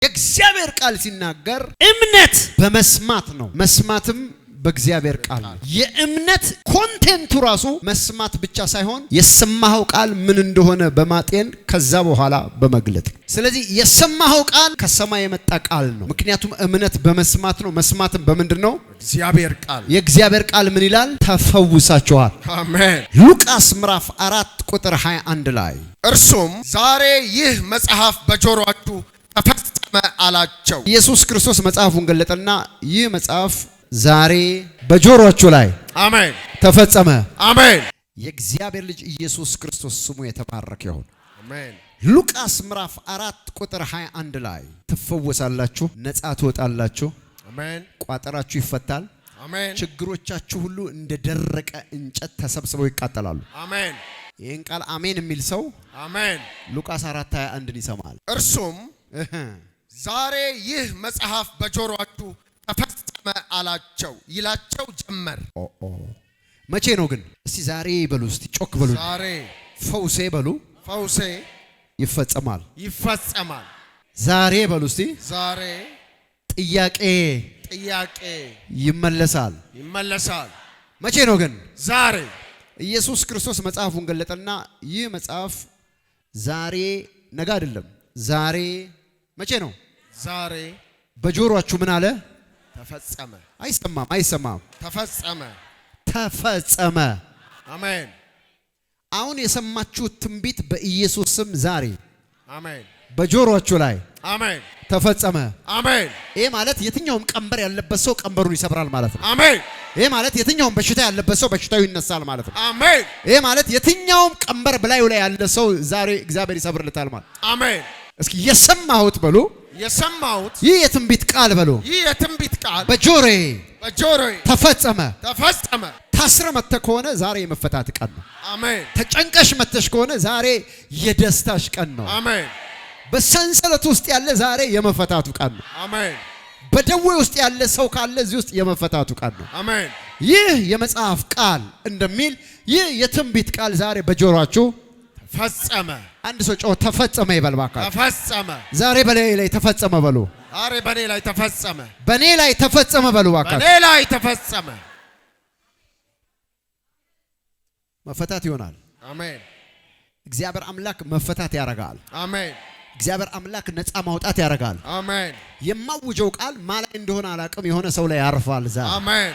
የእግዚአብሔር ቃል ሲናገር እምነት በመስማት ነው፣ መስማትም በእግዚአብሔር ቃል ነው። የእምነት ኮንቴንቱ ራሱ መስማት ብቻ ሳይሆን የሰማኸው ቃል ምን እንደሆነ በማጤን ከዛ በኋላ በመግለጥ። ስለዚህ የሰማኸው ቃል ከሰማይ የመጣ ቃል ነው። ምክንያቱም እምነት በመስማት ነው፣ መስማትም በምንድነው? እግዚአብሔር ቃል። የእግዚአብሔር ቃል ምን ይላል? ተፈውሳችኋል። አሜን። ሉቃስ ምዕራፍ 4 ቁጥር 21 ላይ እርሱም ዛሬ ይህ መጽሐፍ በጆሮአችሁ ተፈጸመ አላቸው። ኢየሱስ ክርስቶስ መጽሐፉን ገለጠና ይህ መጽሐፍ ዛሬ በጆሮአችሁ ላይ አሜን ተፈጸመ። አሜን። የእግዚአብሔር ልጅ ኢየሱስ ክርስቶስ ስሙ የተባረከ ይሁን። አሜን። ሉቃስ ምዕራፍ 4 ቁጥር 21 ላይ ትፈወሳላችሁ፣ ነፃ ትወጣላችሁ፣ አሜን። ቋጠራችሁ ይፈታል፣ አሜን። ችግሮቻችሁ ሁሉ እንደደረቀ እንጨት ተሰብስበው ይቃጠላሉ። አሜን። ይሄን ቃል አሜን የሚል ሰው አሜን ሉቃስ 4:21 ይሰማል። እርሱም ዛሬ ይህ መጽሐፍ በጆሮአችሁ ተፈጸመ አላቸው ይላቸው ጀመር። መቼ ነው ግን? እስቲ ዛሬ በሉ፣ እስቲ ጮክ በሉ። ዛሬ ፈውሴ በሉ፣ ፈውሴ ይፈጸማል፣ ይፈጸማል። ዛሬ በሉ እስቲ፣ ዛሬ ጥያቄ ይመለሳል፣ ይመለሳል። መቼ ነው ግን? ዛሬ። ኢየሱስ ክርስቶስ መጽሐፉን ገለጠና ይህ መጽሐፍ ዛሬ ነገ አይደለም፣ ዛሬ መቼ ነው? ዛሬ በጆሮአችሁ ምን አለ? ተፈጸመ። አይሰማም፣ አይሰማም። ተፈጸመ፣ ተፈጸመ። አሜን። አሁን የሰማችሁት ትንቢት በኢየሱስ ስም ዛሬ አሜን በጆሮአችሁ ላይ አሜን ተፈጸመ። አሜን። ይሄ ማለት የትኛውም ቀንበር ያለበት ሰው ቀንበሩን ይሰብራል ማለት ነው። አሜን። ይሄ ማለት የትኛውም በሽታ ያለበት ሰው በሽታው ይነሳል ማለት ነው። አሜን። ይሄ ማለት የትኛውም ቀንበር በላዩ ላይ ያለ ሰው ዛሬ እግዚአብሔር ይሰብርለታል ማለት። አሜን። እስኪ የሰማሁት በሉ፣ የሰማሁት ይህ የትንቢት ቃል በሉ፣ ይህ የትንቢት ቃል በጆሮዬ ተፈጸመ፣ ተፈጸመ። ታስረ መጥተህ ከሆነ ዛሬ የመፈታት ቀን ነው። አሜን። ተጨንቀሽ መጥተሽ ከሆነ ዛሬ የደስታሽ ቀን ነው። አሜን። በሰንሰለት ውስጥ ያለ ዛሬ የመፈታቱ ቀን ነው። አሜን። በደዌ ውስጥ ያለ ሰው ካለ እዚህ ውስጥ የመፈታቱ ቀን ነው። አሜን። ይህ የመጽሐፍ ቃል እንደሚል ይህ የትንቢት ቃል ዛሬ በጆሮአችሁ ተፈጸመ። አንድ ሰው ጮህ ተፈጸመ ይበል ባካችሁ። ተፈጸመ። ዛሬ በኔ ላይ ተፈጸመ በሉ። ዛሬ በኔ ላይ ተፈጸመ። በኔ ላይ ተፈጸመ በሉ ባካችሁ። በኔ ላይ ተፈጸመ። መፈታት ይሆናል። አሜን። እግዚአብሔር አምላክ መፈታት ያረጋል። አሜን። እግዚአብሔር አምላክ ነፃ ማውጣት ያረጋል። አሜን። የማውጀው ቃል ማላይ እንደሆነ አላቅም የሆነ ሰው ላይ ያርፋል ዛሬ። አሜን።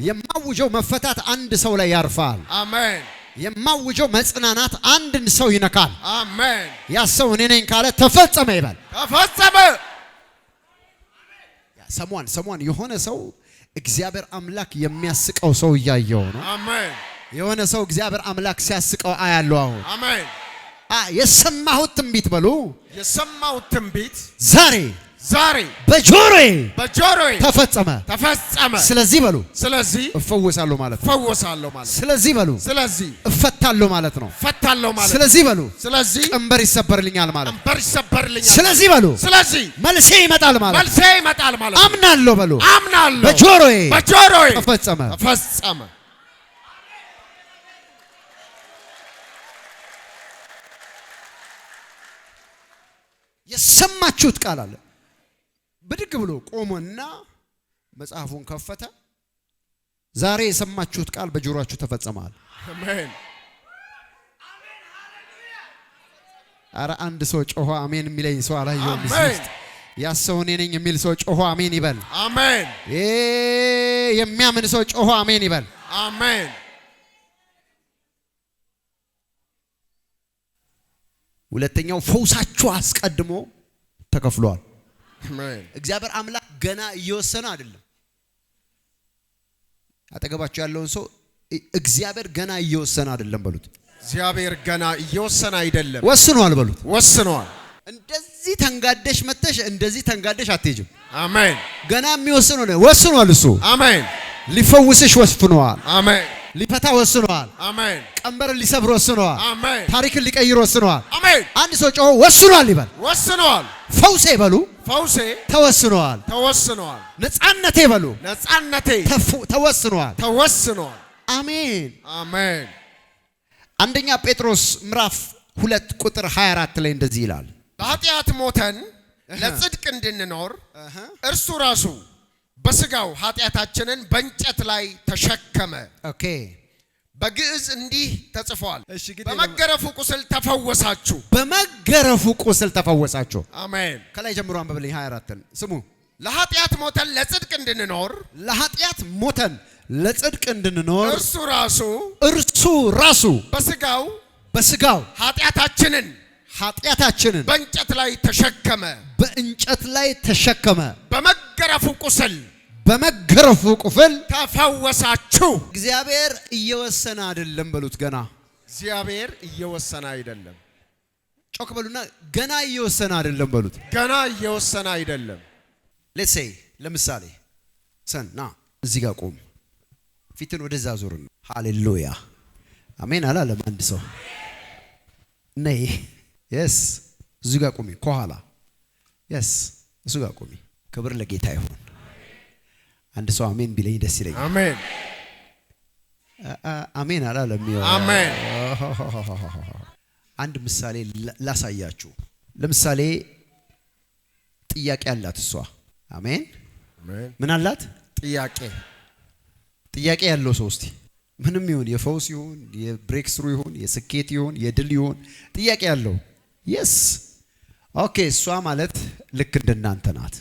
የማውጀው መፈታት አንድ ሰው ላይ ያርፋል። አሜን። የማውጀው መጽናናት አንድን ሰው ይነካል። አሜን። ያ ሰው እኔ ነኝ ካለ ተፈጸመ ይበል። ተፈጸመ። ሰሞን የሆነ ሰው እግዚአብሔር አምላክ የሚያስቀው ሰው እያየው ነው። አሜን። የሆነ ሰው እግዚአብሔር አምላክ ሲያስቀው አያለው አሁን። አሜን። የሰማሁት ትንቢት በሉ፣ የሰማሁት ትንቢት ዛሬ በጆሮዬ ተፈጸመ፣ ተፈጸመ። ስለዚህ በሉ፣ ስለዚህ እፈወሳለሁ ማለት ነው። እፈወሳለሁ ማለት ስለዚህ በሉ፣ ስለዚህ እፈታለሁ ማለት ነው። እፈታለሁ ማለት ስለዚህ በሉ፣ ስለዚህ ቀንበር ይሰበርልኛል ማለት ቀንበር ይሰበርልኛል። ስለዚህ በሉ፣ ስለዚህ መልሴ ይመጣል ማለት መልሴ ይመጣል ማለት አምናለሁ በሉ፣ አምናለሁ። በጆሮዬ ተፈጸመ፣ ተፈጸመ። የሰማችሁት ቃል አለ። ብድግ ብሎ ቆሞና መጽሐፉን ከፈተ። ዛሬ የሰማችሁት ቃል በጆሮአችሁ ተፈጸመዋል። አሜን። አረ አንድ ሰው ጮሆ አሜን የሚለኝ ሰው አላየሁም። ምስት ያሰው እኔ ነኝ የሚል ሰው ጮሆ አሜን ይበል። አሜን። የሚያምን ሰው ጮሆ አሜን ይበል። አሜን። ሁለተኛው ፈውሳችሁ አስቀድሞ ተከፍሏል። አሜን። እግዚአብሔር አምላክ ገና እየወሰነ አይደለም። አጠገባችሁ ያለውን ሰው እግዚአብሔር ገና እየወሰነ አይደለም በሉት። እግዚአብሔር ገና እየወሰነ አይደለም፣ ወስኗል በሉት። ወስኗል። እንደዚህ ተንጋደሽ መተሽ እንደዚህ ተንጋደሽ አትሄጂም። አሜን። ገና የሚወስነው ነው። ወስኗል እሱ። አሜን። ሊፈውስሽ ወስኗል። አሜን። ሊፈታ ወስኗል። አሜን። ቀንበርን ሊሰብር ወስኗል። አሜን። ታሪክን ሊቀይር ወስኗል። አሜን። አንድ ሰው ጮሆ ወስኗል ይበል። ወስኗል። ፈውሴ በሉ፣ ፈውሴ ተወስኗል፣ ተወስኗል። ነፃነቴ በሉ፣ ነፃነቴ ተወስኗል፣ ተወስኗል። አሜን፣ አሜን። አንደኛ ጴጥሮስ ምዕራፍ 2 ቁጥር 24 ላይ እንደዚህ ይላል፣ በኃጢአት ሞተን ለጽድቅ እንድንኖር እርሱ ራሱ በስጋው ኃጢአታችንን በእንጨት ላይ ተሸከመ። ኦኬ በግዕዝ እንዲህ ተጽፏል። በመገረፉ ቁስል ተፈወሳችሁ። በመገረፉ ቁስል ተፈወሳችሁ። አሜን። ከላይ ጀምሮ አንብብልኝ 24ን ስሙ። ለኃጢአት ሞተን ለጽድቅ እንድንኖር ለኃጢአት ሞተን ለጽድቅ እንድንኖር እርሱ ራሱ በስጋው ኃጢአታችንን በእንጨት ላይ ተሸከመ። በመገረፉ ቁስል ተፈወሳችሁ። እግዚአብሔር እየወሰነ አይደለም በሉት። ገና እግዚአብሔር እየወሰነ አይደለም። ጮክ በሉና ገና እየወሰነ አይደለም በሉት። ገና እየወሰነ አይደለም። ሌትስ ሴይ ለምሳሌ ሰና እዚህ ጋር ቆም፣ ፊትን ወደዛ ዞር። ሃሌሉያ አሜን አላለም አንድ ሰው ነይ። የስ እዚህ ጋር ቆሚ፣ ከኋላ የስ እሱ ጋር ቆሚ። ክብር ለጌታ ይሁን። አንድ ሰው አሜን ቢለኝ ደስ ይለኛል። አሜን አሜን አላለም። አሜን። አንድ ምሳሌ ላሳያችሁ። ለምሳሌ ጥያቄ አላት እሷ። አሜን ምን አላት? ጥያቄ ያለው ሰው እስቲ ምንም ይሁን የፈውስ ይሁን የብሬክ ስሩ ይሁን የስኬት ይሁን የድል ይሁን ጥያቄ ያለው የስ ኦኬ። እሷ ማለት ልክ እንደናንተ ናት።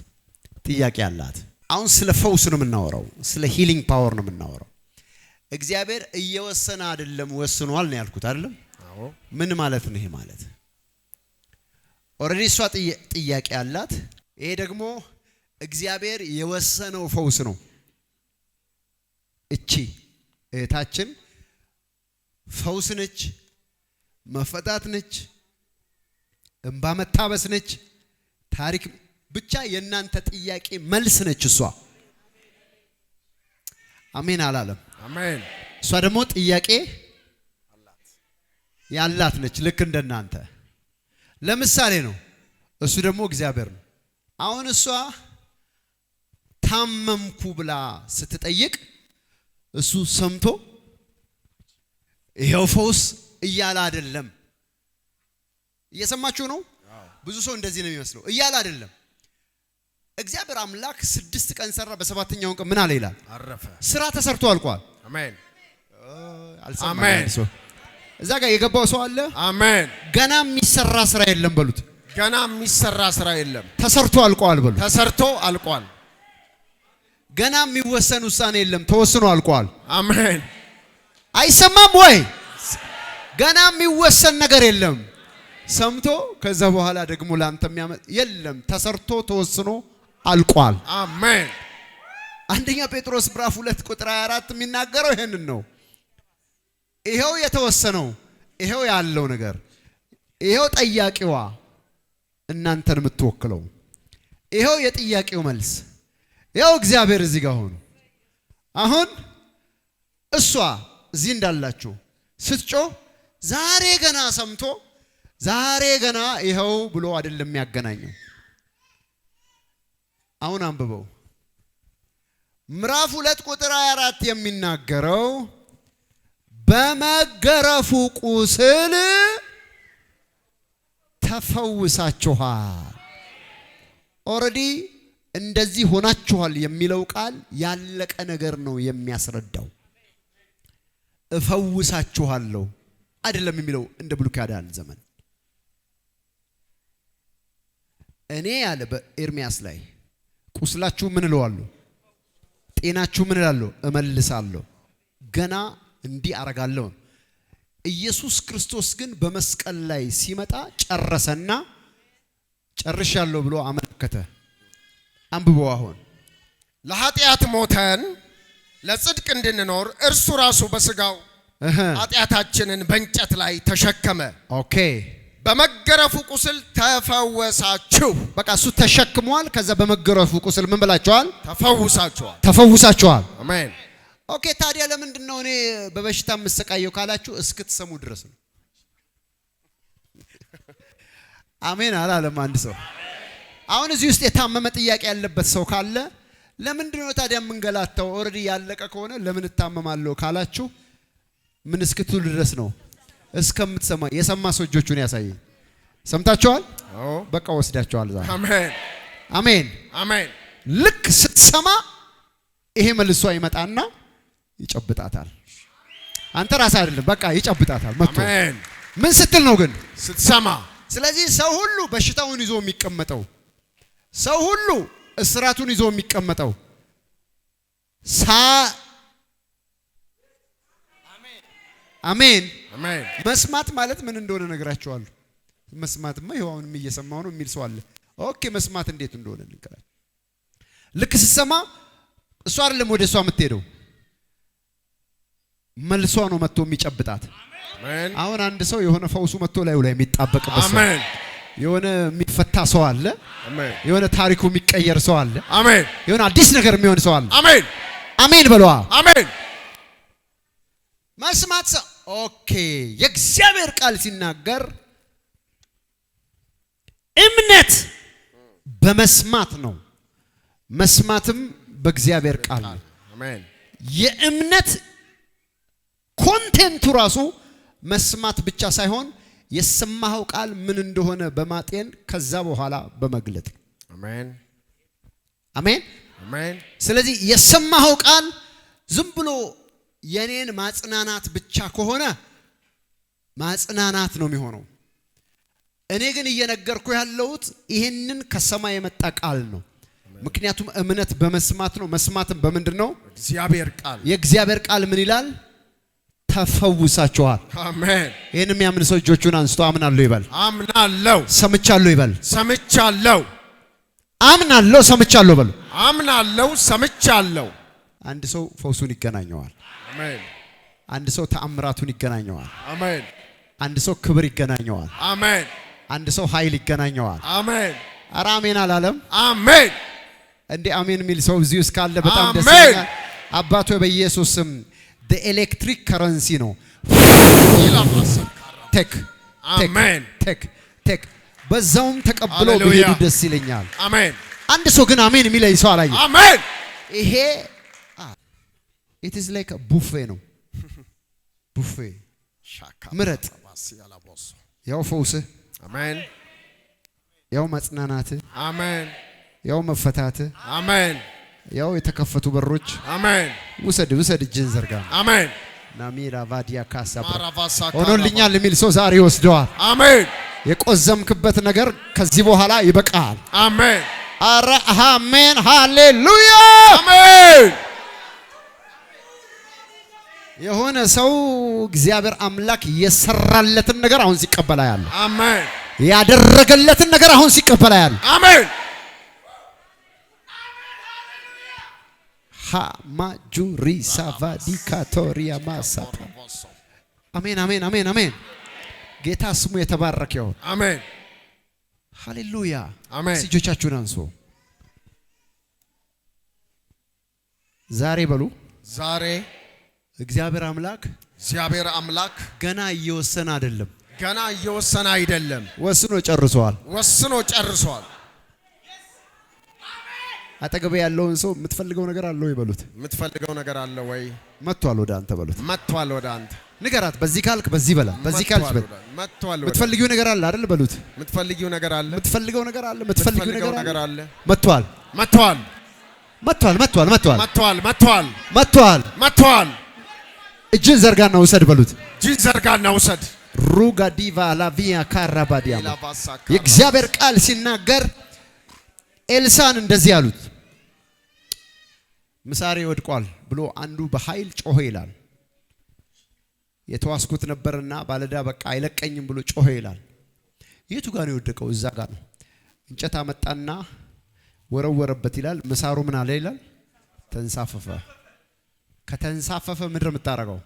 ጥያቄ አላት። አሁን ስለ ፈውስ ነው የምናወራው፣ ስለ ሂሊንግ ፓወር ነው የምናወራው። እግዚአብሔር እየወሰነ አይደለም ወስኗል ነው ያልኩት አይደለም? አዎ። ምን ማለት ነው ይሄ? ማለት ኦሬዲ እሷ ጥያቄ አላት። ይሄ ደግሞ እግዚአብሔር የወሰነው ፈውስ ነው። እቺ እህታችን ፈውስ ነች፣ መፈታት ነች፣ እንባ መታበስ ነች፣ ታሪክ ብቻ የእናንተ ጥያቄ መልስ ነች እሷ። አሜን አላለም? አሜን። እሷ ደግሞ ጥያቄ ያላት ነች ልክ እንደናንተ። ለምሳሌ ነው፣ እሱ ደግሞ እግዚአብሔር ነው። አሁን እሷ ታመምኩ ብላ ስትጠይቅ እሱ ሰምቶ ይሄው ፈውስ እያለ አይደለም። እየሰማችሁ ነው? ብዙ ሰው እንደዚህ ነው የሚመስለው። እያለ አይደለም። እግዚአብሔር አምላክ 6 ቀን ሰራ፣ በሰባተኛው ቀን ምን አለ ይላል? አረፈ። ስራ ተሰርቶ አልቋል። አሜን። አሜን። እዛ ጋር የገባው ሰው አለ? አሜን። ገና የሚሰራ ስራ የለም በሉት። ገና የሚሰራ ስራ የለም። ተሰርቶ አልቋል በሉት። ተሰርቶ አልቋል። ገና የሚወሰን ውሳኔ የለም። ተወስኖ አልቋል። አሜን። አይሰማም ወይ? ገና የሚወሰን ነገር የለም። ሰምቶ ከዛ በኋላ ደግሞ ላንተ የሚያመጥ የለም። ተሰርቶ ተወስኖ አልቋል። አሜን። አንደኛ ጴጥሮስ ምዕራፍ 2 ቁጥር 24 የሚናገረው ይሄንን ነው። ይሄው የተወሰነው፣ ይሄው ያለው ነገር፣ ይሄው ጠያቂዋ እናንተን የምትወክለው፣ ይሄው የጥያቄው መልስ፣ ይሄው እግዚአብሔር እዚህ ጋር ሆኖ አሁን እሷ እዚህ እንዳላችሁ ስትጮህ ዛሬ ገና ሰምቶ ዛሬ ገና ይሄው ብሎ አይደለም የሚያገናኘው። አሁን አንብበው ምዕራፍ 2 ቁጥር 24 የሚናገረው በመገረፉ ቁስል ተፈውሳችኋል። ኦሬዲ እንደዚህ ሆናችኋል የሚለው ቃል ያለቀ ነገር ነው የሚያስረዳው። እፈውሳችኋለሁ አይደለም የሚለው እንደ ብሉይ ኪዳን ዘመን። እኔ ያለ በኤርሚያስ ላይ ቁስላችሁ ምን እለዋለሁ? ጤናችሁ ምን እላለሁ? እመልሳለሁ። ገና እንዲህ አረጋለሁ። ኢየሱስ ክርስቶስ ግን በመስቀል ላይ ሲመጣ ጨረሰና ጨርሻለሁ ብሎ አመለከተ። አንብበው አሁን ለኃጢአት ሞተን ለጽድቅ እንድንኖር እርሱ ራሱ በስጋው ኃጢአታችንን በእንጨት ላይ ተሸከመ። ኦኬ። በመገረፉ ቁስል ተፈወሳችሁ። በቃ እሱ ተሸክሟል። ከዛ በመገረፉ ቁስል ምን ብላችኋል? ተፈውሳችኋል። አሜን። ኦኬ። ታዲያ ለምንድን ነው እኔ በበሽታ የምሰቃየው ካላችሁ እስክትሰሙ ድረስ ነው። አሜን አላለም አንድ ሰው። አሁን እዚህ ውስጥ የታመመ ጥያቄ ያለበት ሰው ካለ ለምንድን ነው ታዲያ የምንገላታው? ኦሬዲ ያለቀ ከሆነ ለምን እታመማለሁ ካላችሁ ምን እስክትሉ ድረስ ነው? እስከምትሰማ። የሰማ ሰው እጆቹን ያሳየኝ። ሰምታችኋል? አዎ በቃ ወስዳችኋል ዛሬ። አሜን አሜን አሜን። ልክ ስትሰማ ይሄ መልሶ ይመጣና ይጨብጣታል። አንተ ራስህ አይደለም በቃ ይጨብጣታል መጥቶ። አሜን። ምን ስትል ነው ግን ስትሰማ? ስለዚህ ሰው ሁሉ በሽታውን ይዞ የሚቀመጠው፣ ሰው ሁሉ እስራቱን ይዞ የሚቀመጠው አሜን አሜን። መስማት ማለት ምን እንደሆነ ነግራችኋለሁ። መስማትማ ይኸው አሁንም እየሰማሁ ነው የሚል ሰው አለ። ኦኬ መስማት እንዴት እንደሆነ ልንገራችሁ። ልክ ስትሰማ እሷ አይደለም ወደ እሷ የምትሄደው፣ መልሷ ነው መጥቶ የሚጨብጣት። አሜን። አሁን አንድ ሰው የሆነ ፈውሱ መጥቶ ላይ የሚጣበቅበት ሰው፣ አሜን። የሆነ የሚፈታ ሰው አለ። አሜን። የሆነ ታሪኩ የሚቀየር ሰው አለ። አሜን። የሆነ አዲስ ነገር የሚሆን ሰው አለ። አሜን አሜን በለዋ። አሜን። መስማት ሰው ኦኬ። የእግዚአብሔር ቃል ሲናገር እምነት በመስማት ነው፣ መስማትም በእግዚአብሔር ቃል ነው። አሜን። የእምነት ኮንቴንቱ ራሱ መስማት ብቻ ሳይሆን የሰማኸው ቃል ምን እንደሆነ በማጤን ከዛ በኋላ በመግለጥ። አሜን አሜን አሜን። ስለዚህ የሰማኸው ቃል ዝም ብሎ የኔን ማጽናናት ብቻ ከሆነ ማጽናናት ነው የሚሆነው። እኔ ግን እየነገርኩ ያለሁት ይሄንን ከሰማይ የመጣ ቃል ነው። ምክንያቱም እምነት በመስማት ነው፣ መስማትም በምንድን ነው? እግዚአብሔር ቃል። የእግዚአብሔር ቃል ምን ይላል? ተፈውሳችኋል። አሜን። ይሄንም ያምን ሰው እጆቹን አንስቶ አምናለሁ ይበል። አምናለሁ ሰምቻለሁ ይበል። ሰምቻለሁ። አምናለሁ ሰምቻለሁ በሉ። አምናለሁ ሰምቻለሁ። አንድ ሰው ፈውሱን ይገናኘዋል። አሜን። አንድ ሰው ተአምራቱን ይገናኘዋል። አሜን። አንድ ሰው ክብር ይገናኘዋል። አሜን። አንድ ሰው ኃይል ይገናኘዋል። አሜን። ኧረ አሜን አላለም? አሜን። እንዴ አሜን የሚል ሰው እዚህ ውስጥ ካለ በጣም ደስ አሜን። ይላል። አባቶ በኢየሱስ ስም ኤሌክትሪክ ከረንሲ ነው። ቴክ አሜን። ቴክ ቴክ በዛውም ተቀብሎ ሃሌሉያ። ቢሄዱ ደስ ይለኛል። አሜን። አንድ ሰው ግን አሜን የሚለኝ ሰው አላየም። አሜን። ይሄ it is like a buffet ነው። ቡፌ ምረጥ። ያው ፈውስህ፣ አሜን። ያው መጽናናትህ፣ አሜን። ያው መፈታትህ፣ አሜን። ያው የተከፈቱ በሮች አሜን። ውሰድ ውሰድ፣ እጅን ዘርጋ። አሜን። ናሚራ ቫዲያ ካሳባ ማራቫሳ ሆኖልኛል የሚል ሰው ዛሬ ይወስደዋል። አሜን። የቆዘምክበት ነገር ከዚህ በኋላ ይበቃል። አሜን። አረ አሜን ሃሌሉያ። አሜን። የሆነ ሰው እግዚአብሔር አምላክ የሰራለትን ነገር አሁን ሲቀበላ ያለ፣ አሜን። ያደረገለትን ነገር አሁን ሲቀበላ ያለ። አሜን። ሃማጁሪ ሳቫዲ ካቶሪያ ማሳታ አሜን አሜን አሜን አሜን። ጌታ ስሙ የተባረከ ይሁን። አሜን። ሃሌሉያ። አሜን። እጆቻችሁን አንሱ። ዛሬ በሉ ዛሬ እግዚአብሔር አምላክ ገና እየወሰነ አይደለም፣ ገና እየወሰነ አይደለም፣ ወስኖ ጨርሷል። ወስኖ ጨርሷል። አጠገብ ያለውን ሰው የምትፈልገው ነገር አለ ወይ በሉት። የምትፈልገው ነገር አለ ወይ? መጥቷል ወደ አንተ በሉት። መጥቷል ወደ አንተ። ንገራት። በዚህ ካልክ በዚህ በላ፣ በዚህ ካልክ በል። መጥቷል። የምትፈልጊው ነገር አለ አይደል በሉት። የምትፈልጊው ነገር አለ፣ የምትፈልገው ነገር አለ፣ የምትፈልጊው ነገር አለ። መጥቷል። መጥቷል። መጥቷል መጥቷል መጥቷል መጥቷል። መጥቷል። መጥቷል መጥቷል። እጅን ዘርጋና ውሰድ በሉት። እጅን ዘርጋና ውሰድ። ሩጋ ዲቫ ላቪያ ካራባዲያ የእግዚአብሔር ቃል ሲናገር ኤልሳን እንደዚህ አሉት። ምሳሬ ወድቋል ብሎ አንዱ በኃይል ጮኸ ይላል። የተዋስኩት ነበርና ባለዳ በቃ አይለቀኝም ብሎ ጮኸ ይላል። የቱ ጋር ነው የወደቀው? እዛ ጋር ነው። እንጨት አመጣና ወረወረበት ይላል። ምሳሩ ምን አለ ይላል? ተንሳፈፈ። ከተንሳፈፈ ምድር የምታረገው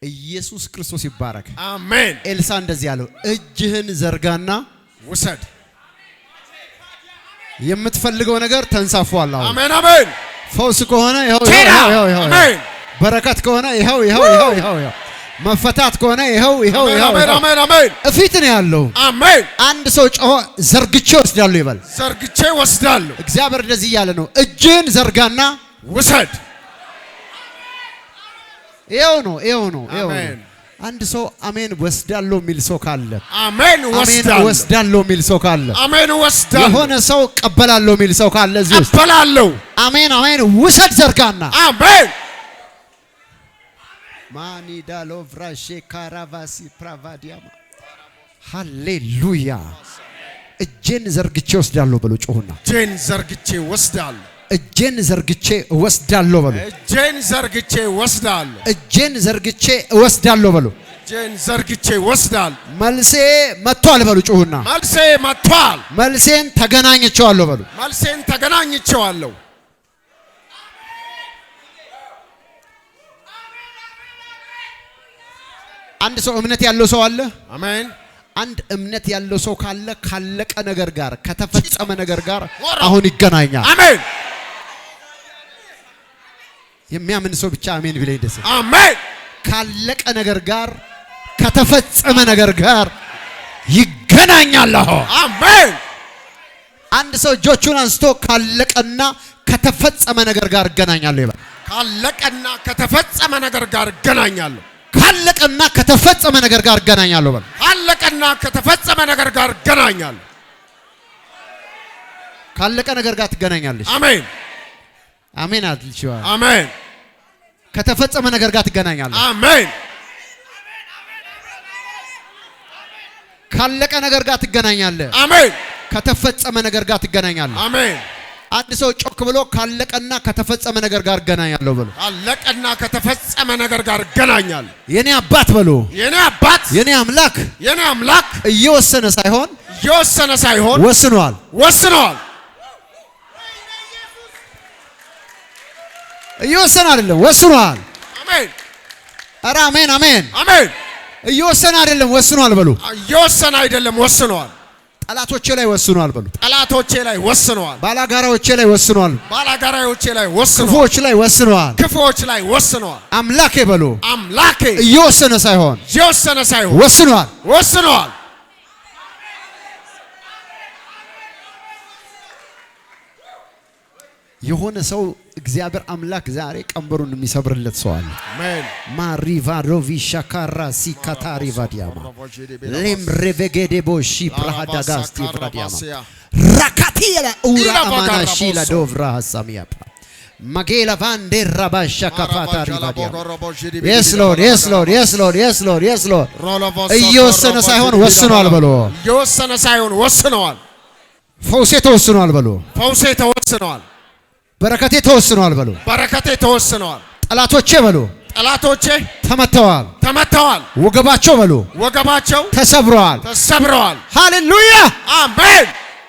ኢየሱስ ክርስቶስ ይባረክ። አሜን። ኤልሳ እንደዚህ ያለው እጅህን ዘርጋና ውሰድ። የምትፈልገው ነገር ተንሳፏል። አሜን አሜን። ፈውስ ከሆነ ይኸው፣ አሜን። በረከት ከሆነ ይኸው፣ መፈታት ከሆነ ይኸው። አሜን አሜን አሜን። እፊት ነው ያለው። አሜን። አንድ ሰው ጮኸ ዘርግቼ ወስዳለሁ ይበል። ዘርግቼ ወስዳለሁ። እግዚአብሔር እንደዚህ እያለ ነው። እጅህን ዘርጋና ውሰድ። ይኸው ነው። አንድ ሰው አሜን ወስዳለሁ የሚል ሰው ካለ አሜን ወስዳለሁ የሚል ሰው ካለ አሜን ወስዳለሁ የሆነ ሰው ቀበላለሁ የሚል ሰው ካለ እዚህ ውስጥ ቀበላለሁ አሜን ውሰድ ዘርጋና አሜን ማኒ ዳሎ ፍራሼ ካራቫሲ ፕራቫዲያማ ሃሌሉያ እጄን ዘርግቼ ወስዳለሁ በሉ ጮሁና እጄን ዘርግቼ ወስዳለሁ እጄን ዘርግቼ ወስዳለሁ በሉ እጄን ዘርግቼ ወስዳለሁ እጄን ዘርግቼ ወስዳለሁ በሉ እጄን ዘርግቼ ወስዳለሁ መልሴ መጥቷል በሉ ጮሁና መልሴ መጥቷል መልሴን ተገናኝቼዋለሁ በሉ መልሴን ተገናኝቼዋለሁ አንድ ሰው እምነት ያለው ሰው አለ አሜን አንድ እምነት ያለው ሰው ካለ ካለቀ ነገር ጋር ከተፈጸመ ነገር ጋር አሁን ይገናኛል አሜን የሚያምን ሰው ብቻ አሜን ቢለኝ ደስ አሜን ካለቀ ነገር ጋር ከተፈጸመ ነገር ጋር ይገናኛል አሜን አንድ ሰው እጆቹን አንስቶ ካለቀና ከተፈጸመ ነገር ጋር ይገናኛል ይባል ካለቀና ከተፈጸመ ነገር ጋር ይገናኛል ካለቀና ከተፈጸመ ነገር ጋር ይገናኛል በል ካለቀና ከተፈጸመ ነገር ጋር ይገናኛል ካለቀ ነገር ጋር ትገናኛለሽ አሜን አሜን አትልሽዋ አሜን ከተፈጸመ ነገር ጋር ትገናኛለሽ አሜን ካለቀ ነገር ጋር ትገናኛለህ አሜን ከተፈጸመ ነገር ጋር ትገናኛለህ አሜን አንድ ሰው ጮክ ብሎ ካለቀና ከተፈጸመ ነገር ጋር እገናኛለሁ ብሎ ካለቀና ከተፈጸመ ነገር ጋር እገናኛለሁ የኔ አባት ብሎ የኔ አባት የኔ አምላክ እየወሰነ ሳይሆን ወስኗል እየወሰነ አይደለም ወስኗል አሜን ኧረ አሜን እየወሰነ አይደለም ወስኗል በሉ እየወሰነ አይደለም ወስኗል ጠላቶቼ ላይ ወስኗል በሉ ጠላቶቼ ላይ ወስኗል ባላጋራዎቼ ላይ ወስኗል ባላጋራዎቼ ላይ ወስኗል ክፉዎች ላይ ወስኗል አምላኬ በሉ አምላኬ እየወሰነ ሳይሆን ወስኗል የሆነ ሰው እግዚአብሔር አምላክ ዛሬ ቀንበሩን የሚሰብርለት ሰው አለ አሜን ማሪቫሮቪ ሻካራ ሲካታሪ ቫዲያማ ሌምሬቬጌዴቦሺ ብራሃዳጋስቲ ቫዲያማ ራካቲላ ኡራ አማናሺ ላዶቭራ ሐሳሚያ ማጌላ ቫንዴ ራባሻ ካፓታሪ ቫዲያማ yes lord እየወሰነ ሳይሆን ወስኗል በሎ እየወሰነ ሳይሆን ወስኗል ፈውሴ ተወስኗል በሎ ፈውሴ ተወስኗል በረከቴ ተወስኗል በሉ በረከቴ ተወስኗል ጠላቶቼ በሉ ጠላቶቼ ተመተዋል ወገባቸው በሉ ወገባቸው ተሰብረዋል ሃሌሉያ አሜን